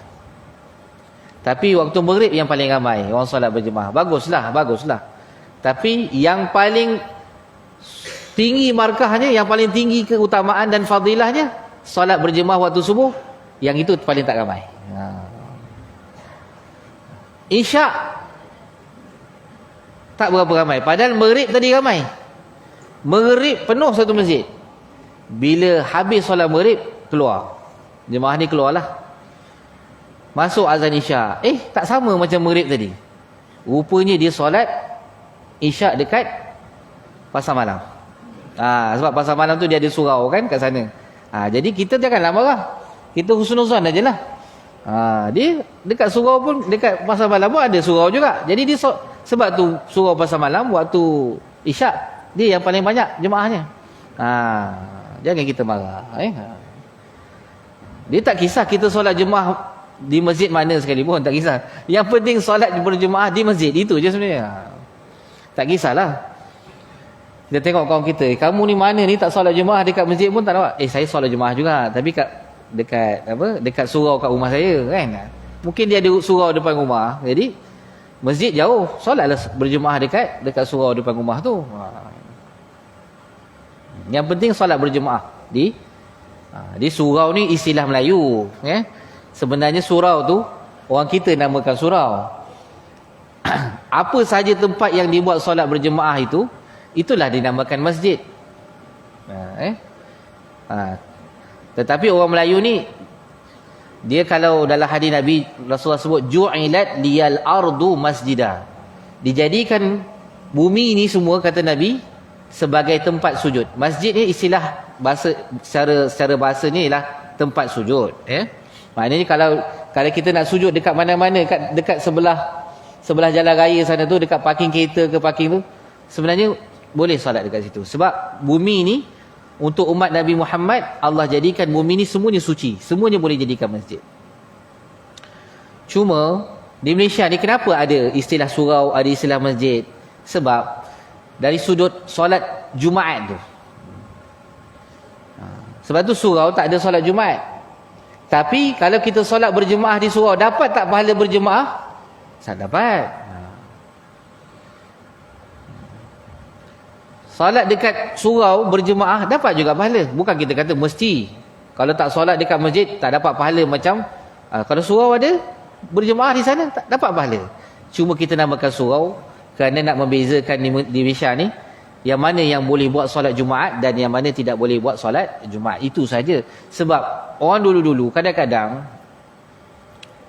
Tapi waktu Maghrib yang paling ramai orang solat berjemaah. Baguslah. Tapi yang paling tinggi markahnya, yang paling tinggi keutamaan dan fadilahnya, solat berjemaah waktu subuh, yang itu paling tak ramai. Isyak tak berapa ramai, padahal Maghrib tadi ramai. Maghrib penuh satu masjid. Bila habis solat Maghrib, keluar jemaah ni, keluarlah, masuk azan Isyak. Tak sama macam Maghrib tadi. Rupanya dia solat Isyak dekat pasar malam. Sebab pasar malam tu dia ada surau kan kat sana. Jadi kita janganlah marah, kita husnuzan ajalah. Dia dekat surau pun, dekat pasar malam pun ada surau juga. Jadi dia sebab tu surau pasar malam waktu Isyak dia yang paling banyak jemaahnya. Jangan kita marah. Dia tak kisah kita solat jemaah di masjid mana sekalipun, tak kisah. Yang penting solat berjemaah di masjid, itu je sebenarnya. Tak kisahlah. Kita tengok kawan kita, kamu ni mana ni tak solat jemaah dekat masjid pun tak nampak. Saya solat jemaah juga, tapi dekat surau kat rumah saya kan. Mungkin dia ada surau depan rumah, jadi masjid jauh, solatlah berjemaah dekat surau depan rumah tu. Yang penting solat berjemaah di surau ni istilah Melayu, ya. Sebenarnya surau tu orang kita namakan surau. Apa saja tempat yang dibuat solat berjemaah itulah dinamakan masjid. Tetapi orang Melayu ni, dia kalau dalam hadis Nabi, Rasulullah sebut ju'ilat liyal ardu masjidah, dijadikan bumi ni semua, kata Nabi, sebagai tempat sujud. Masjid ni istilah bahasa, secara bahasa ni ialah tempat sujud, ya. Maknanya kalau kita nak sujud dekat mana-mana, dekat sebelah jalan raya sana tu, dekat parking kereta ke parking tu, sebenarnya boleh solat dekat situ. Sebab bumi ni untuk umat Nabi Muhammad, Allah jadikan bumi ni semuanya suci, semuanya boleh jadikan masjid. Cuma di Malaysia ni kenapa ada istilah surau, ada istilah masjid? Sebab dari sudut solat Jumaat tu. Sebab tu surau tak ada solat Jumaat. Tapi kalau kita solat berjemaah di surau, dapat tak pahala berjemaah? Tak dapat. Solat dekat surau berjemaah dapat juga pahala. Bukan kita kata mesti. Kalau tak solat dekat masjid tak dapat pahala macam kalau surau ada berjemaah di sana tak dapat pahala. Cuma kita namakan surau kerana nak membezakan di Malaysia ni yang mana yang boleh buat solat Jumaat dan yang mana tidak boleh buat solat Jumaat. Itu saja. Sebab orang dulu-dulu kadang-kadang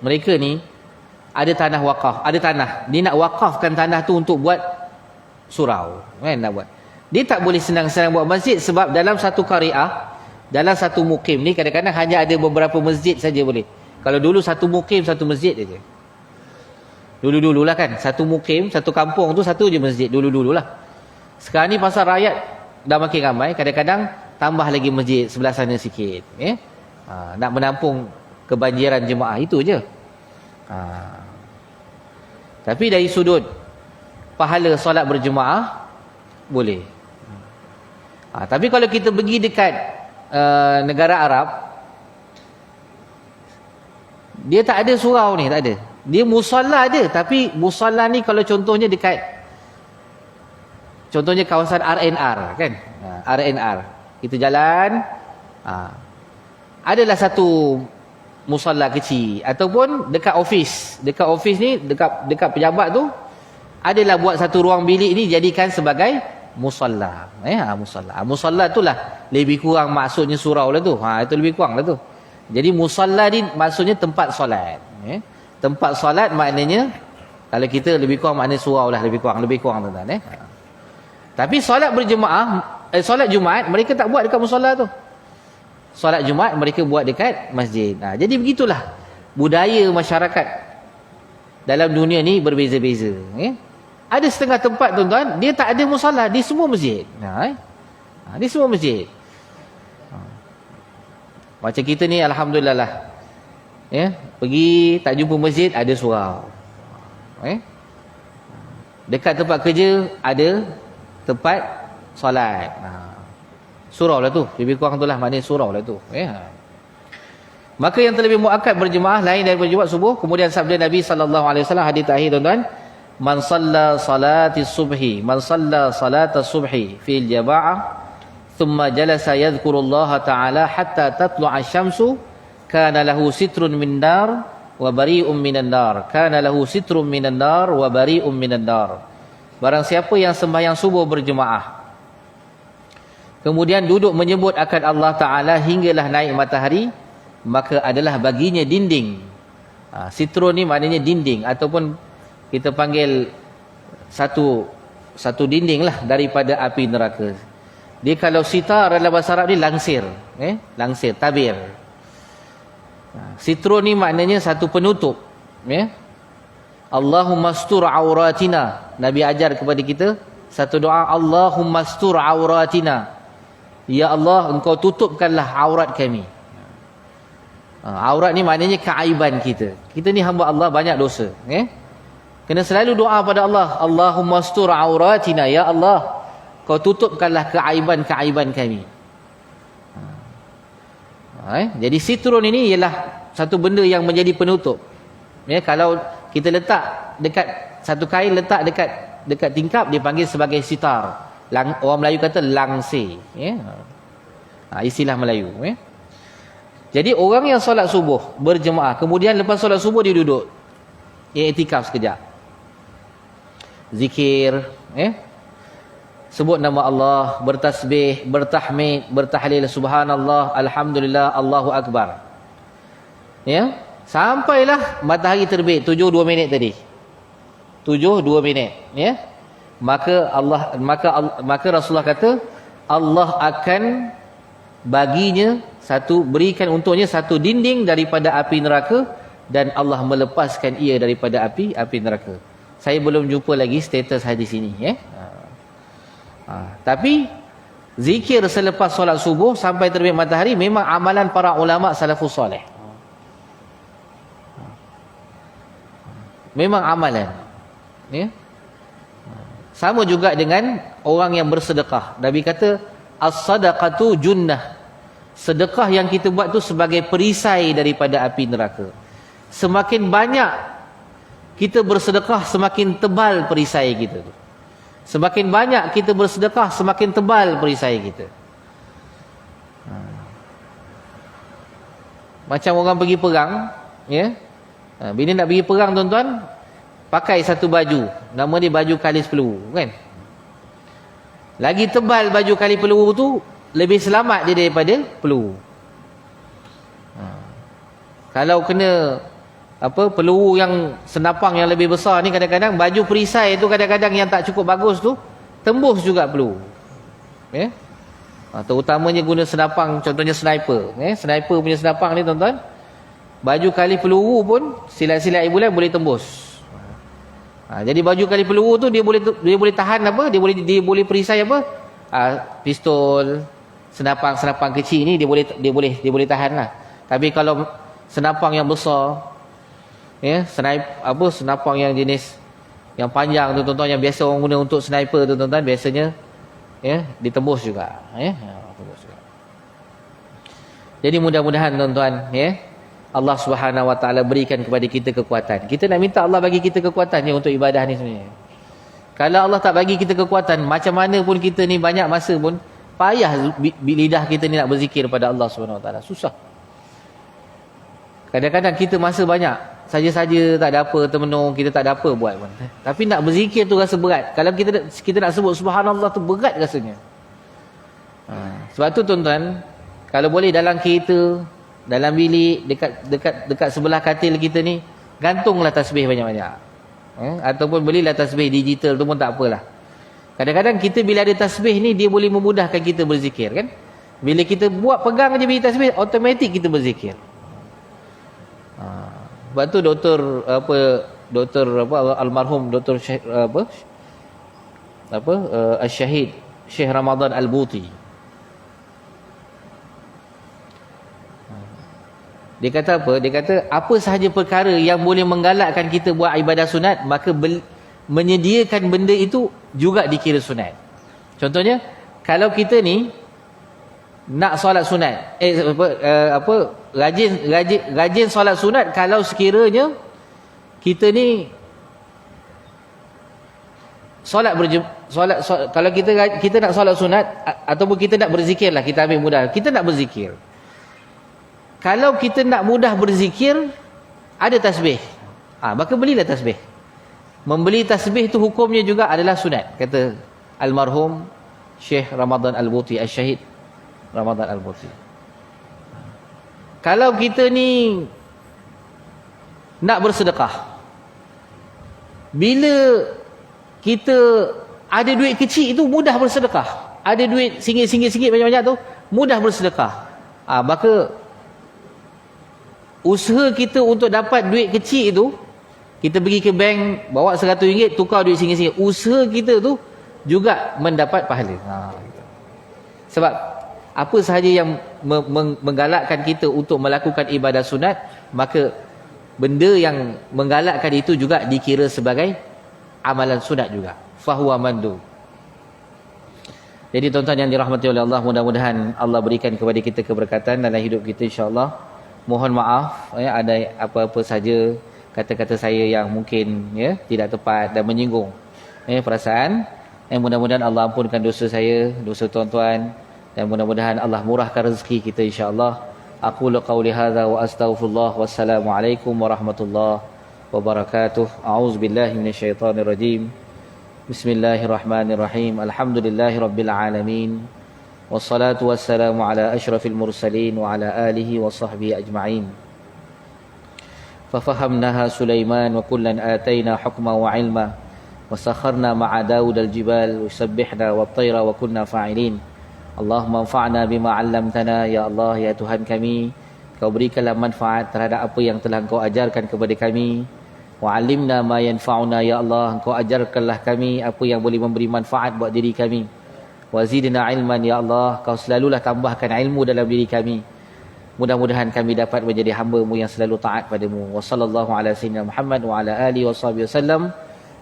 mereka ni ada tanah wakaf, ada tanah. Dia nak wakafkan tanah tu untuk buat surau. Kan nak buat. Dia tak boleh senang-senang buat masjid sebab dalam satu qaryah, dalam satu mukim ni kadang-kadang hanya ada beberapa masjid saja boleh. Kalau dulu satu mukim, satu masjid saja. Dulu-dululah kan, satu mukim, satu kampung tu satu je masjid dulu-dululah. Sekarang ni pasal rakyat dah makin ramai, kadang-kadang tambah lagi masjid sebelah sana sikit. Nak menampung kebanjiran jemaah, itu je. Tapi dari sudut pahala solat berjemaah boleh. Tapi kalau kita pergi dekat negara Arab, dia tak ada surau ni, tak ada. Dia musalla ada, tapi musalla ni kalau contohnya dekat, contohnya kawasan RNR kan, RNR kita jalan, adalah satu musalla kecil, ataupun dekat office ni, dekat pejabat tu adalah buat satu ruang bilik ni jadikan sebagai musalla. Musalla tu lah lebih kurang maksudnya surau lah tu. Itu lebih kurang lah tu. Jadi musalla ni maksudnya tempat solat. Tempat solat maknanya kalau kita lebih kurang maknanya surau lah, lebih kurang tuan-tuan. Tapi solat berjemaah, solat Jumaat mereka tak buat dekat musalla tu. Solat Jumaat mereka buat dekat masjid. Jadi begitulah budaya masyarakat dalam dunia ni berbeza-beza. Ada setengah tempat tuan-tuan dia tak ada musalla, di semua masjid. Di semua masjid. Macam kita ni alhamdulillah lah. Pergi tak jumpa masjid, ada surau. Dekat tempat kerja ada tempat solat. Surau lah tu, lebih kurang tu lah maknanya surau lah tu. Maka yang terlebih muakkad berjemaah lain daripada Jumaat subuh. Kemudian sabda Nabi SAW, hadis akhir tuan-tuan, man salla salati subhi, man salla salata subhi fil jama'ah thumma jalasa yadhkurullaha ta'ala hatta tatlu'a syamsu kana lahu sitrun min nar wa bari'un minan nar, kana lahu sitrun minan nar wa bari'un minan nar. Barang siapa yang sembahyang subuh berjemaah kemudian duduk menyebut akan Allah Ta'ala hinggalah naik matahari, maka adalah baginya dinding. Sitrun ni maknanya dinding, ataupun kita panggil satu dinding lah daripada api neraka. Dia kalau sitar dalam bahasa Arab ni langsir. Langsir, tabir. Sitrun ni maknanya satu penutup. Allahumma astur auratina. Nabi ajar kepada kita satu doa, Allahumma astur auratina. Ya Allah, engkau tutupkanlah aurat kami. Aurat ni maknanya keaiban kita. Kita ni hamba Allah banyak dosa. Kena selalu doa pada Allah, Allahumma astur auratina. Ya Allah, kau tutupkanlah keaiban-keaiban kami. Jadi sitrun ini ialah satu benda yang menjadi penutup. Kalau kita letak dekat satu kain, letak dekat tingkap, dipanggil sebagai sitar. Orang Melayu kata langsir. Istilah Melayu. Jadi orang yang solat subuh berjemaah, kemudian lepas solat subuh dia duduk iktikaf sekejap, zikir, sebut nama Allah, bertasbih, bertahmid, bertahlil, subhanallah, alhamdulillah, Allahu akbar. Sampailah matahari terbit 7:02 minit tadi. 7:02 minit, maka Rasulullah kata Allah akan baginya berikan untuknya satu dinding daripada api neraka, dan Allah melepaskan ia daripada api neraka. Saya belum jumpa lagi status hadis ini, tapi zikir selepas solat subuh sampai terbit matahari memang amalan para ulama salafus soleh. Memang amalan, sama juga dengan orang yang bersedekah. Nabi kata as-sadaqatu junnah. Sedekah yang kita buat tu sebagai perisai daripada api neraka. Semakin banyak kita bersedekah, semakin tebal perisai kita tu. Semakin banyak kita bersedekah, semakin tebal perisai kita. Macam orang pergi perang, bila nak pergi perang tuan-tuan, pakai satu baju, nama dia baju kalis peluru, kan? Lagi tebal baju kali peluru tu, lebih selamat dia daripada peluru. Kalau kena peluru yang senapang yang lebih besar ni, kadang-kadang baju perisai tu kadang-kadang yang tak cukup bagus tu tembus juga peluru. Terutamanya guna senapang, contohnya sniper. Sniper punya senapang ni tuan-tuan, baju kali peluru pun silat-silat ibulan boleh tembus. Jadi baju kali peluru tu dia boleh tahan apa? Dia boleh perisai apa? Pistol, senapang kecil ni dia boleh tahan lah. Tapi kalau senapang yang besar, senapang yang jenis yang panjang tu tuan-tuan, yang biasa orang guna untuk sniper tu tuan-tuan, biasanya ditembus juga. Tembus juga. Jadi mudah-mudahan tuan-tuan, Allah Subhanahu Wa Taala berikan kepada kita kekuatan. Kita nak minta Allah bagi kita kekuatan untuk ibadah ni sebenarnya. Kalau Allah tak bagi kita kekuatan, macam mana pun kita ni banyak masa pun payah lidah kita ni nak berzikir pada Allah Subhanahu Wa Taala. Susah. Kadang-kadang kita masa banyak, saja-saja tak ada apa, termenung, kita tak ada apa buat pun. Tapi nak berzikir tu rasa berat. Kalau kita nak sebut subhanallah tu berat rasanya. Sebab tu tuan-tuan, kalau boleh dalam kereta, dalam bilik, dekat sebelah katil kita ni, gantunglah tasbih banyak-banyak. Ataupun belilah tasbih digital tu pun tak apalah. Kadang-kadang kita bila ada tasbih ni, dia boleh memudahkan kita berzikir, kan? Bila kita pegang je biji tasbih, automatik kita berzikir. Sebab tu almarhum Dr. Al-Syahid Syekh Ramadan Al-Buti, dia kata apa? Dia kata apa sahaja perkara yang boleh menggalakkan kita buat ibadah sunat, maka menyediakan benda itu juga dikira sunat. Contohnya, kalau kita ni nak solat sunat, rajin solat sunat, kalau sekiranya kita ni kalau kita nak solat sunat, ataupun kita nak berzikir lah, kita ambil mudah, kita nak berzikir. Kalau kita nak mudah berzikir, ada tasbih, maka belilah tasbih. Membeli tasbih tu hukumnya juga adalah sunat, kata almarhum Syekh Ramadan Al-Buti, Al-Syahid Ramadan Al-Buti. Kalau kita ni nak bersedekah, bila kita ada duit kecil itu mudah bersedekah. Ada duit singgit banyak-banyak tu mudah bersedekah. Maka usaha kita untuk dapat duit kecil itu, kita pergi ke bank bawa RM100 tukar duit singgit-singgit, usaha kita tu juga mendapat pahala. Sebab apa sahaja yang menggalakkan kita untuk melakukan ibadah sunat, maka benda yang menggalakkan itu juga dikira sebagai amalan sunat juga. Fahuwa mandu. Jadi tuan-tuan yang dirahmati oleh Allah, mudah-mudahan Allah berikan kepada kita keberkatan dalam hidup kita, insya-Allah. Mohon maaf ada apa-apa saja kata-kata saya yang mungkin tidak tepat dan menyinggung perasaan. Mudah-mudahan Allah ampunkan dosa saya, dosa tuan-tuan, dan mudah-mudahan Allah murahkan rezeki kita, insya-Allah. Aqulu qawli hadza wa astaghfirullah. Wassalamualaikum warahmatullahi wabarakatuh. A'udzubillahi minasyaitonir rajim. Bismillahirrahmanirrahim. Alhamdulillahirabbil alamin. Wassalatu wassalamu ala asyrafil mursalin wa ala alihi wa sahbihi ajma'in. Fafahamnaha Sulaiman wa kullan atayna hukma wa ilma wa sakharna ma'a Daud al-jibal wa sabbihna wa at-tayra wa kunna fa'ilin. Allahumma anfa'na bima 'allamtana ya Allah ya Tuhan kami, Kau berikanlah manfaat terhadap apa yang telah Engkau ajarkan kepada kami. Wa 'allimna ma yanfa'una ya Allah, Engkau ajarkanlah kami apa yang boleh memberi manfaat buat diri kami. Wa zidna 'ilman ya Allah, Kau selalulah tambahkan ilmu dalam diri kami. Mudah-mudahan kami dapat menjadi hamba-Mu yang selalu taat padamu. Wa sallallahu ala sayyidina Muhammad wa ala alihi washabihi wasallam.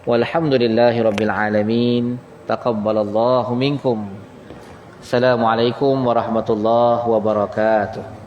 Walhamdulillahirabbil alamin. Taqabbalallahu minkum. Assalamualaikum warahmatullahi wabarakatuh.